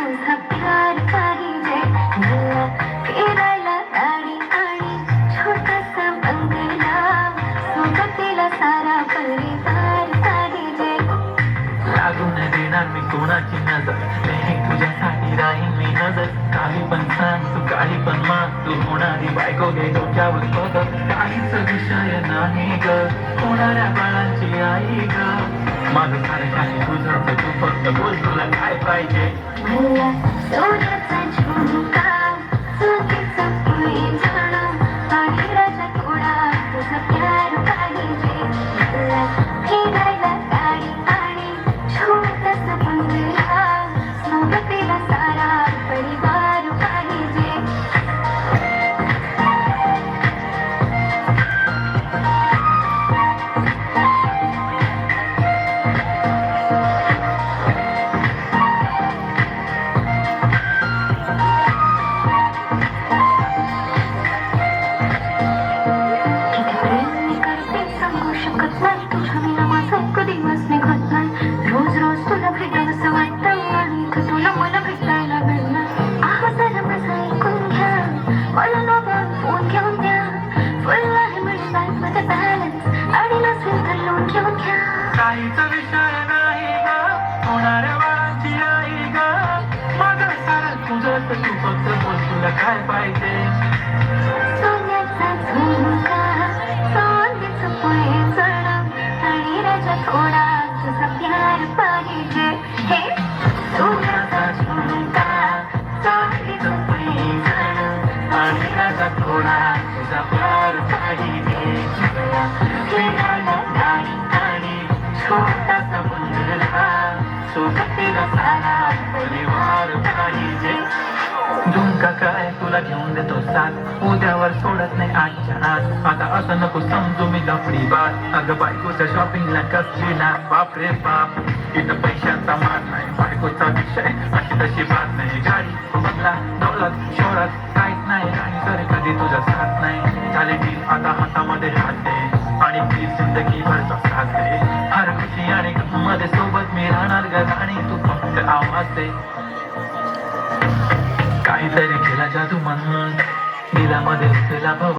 तुझा प्यार पाहिजे मला फिरायला गाडी आणि छोटासा बंगला सोबतीला सारा परिवार पाहिजे लागू नाही देणार मी कोणाची नजर नेहमी तुझ्यासाठी राहीन मी नजर काही पण सांग तू काही पण माग तू होणारी बायको घे डोक्यावर बघ काहीच विषय नाही ग होणाऱ्या बाळांची आई ग माझं सारं काही तुझं तू फक्त बोल तुला काय पाहिजे मला सोन्याचा झुमका चोकीचा पैंजण पांढराचा थोडा तुझा प्यार पाहिजे मला फिरायला गाडी आणि छोटासा बंगला सोबतीला सारा परिवार पाहिजे शकत नाही तुझ्या विना माझा एक दिवस निघत नाही रोज रोज तुला भेटावंसं वाटतं आणि इथं तुला मला भेटायला मिळणार आवाजाला माझा ऐकून घ्या मला नवं फोन घेऊन द्या फुल आहे म्हणजे लाईफमध्ये बॅलन्स आणि नसेल तर लोन घेऊन घ्या काहीच विषय नाही ग होणाऱ्या बाळांची आई ग माझं सारं तुझं तू फक्त बोल तुला काय पाहिजे सोन्याचा झुमका सोन्याचं पैंजण आणि राजा थोडा तुझा प्यार पाहिजे हे सोन्याचा झुमका सोन्याचं पैंजण आणि राजा थोडा तुझा प्यार पाहिजे फिरायला गाडी आणि छोटासा बंगला सोबतीला सारा परिवार पाहिजे झुमका काय तुला घेऊन देतो साथ उद्यावर सोडत नाही आजच्या आज आता असं नको समजू मी लफडी बात अगं बायकोच्या शॉपिंगला कसली ना बाप रे बाप इथं पैशांचा मार नाही बायकोचा विषय अशी तशी बात नाही गाडी बंगला दौलत शोहरत काहीच नाही आणि जर कधी तुझा साथ नाही झाले डील आता हातामध्ये राहते आणि ती जिंदगीभरचा साथ दे हर खुशी आणि मध्ये सोबत मी राहणार ग आणि तू फक्त आवाज दे काहीतरी केला जादू म्हणून दिलामध्ये तुला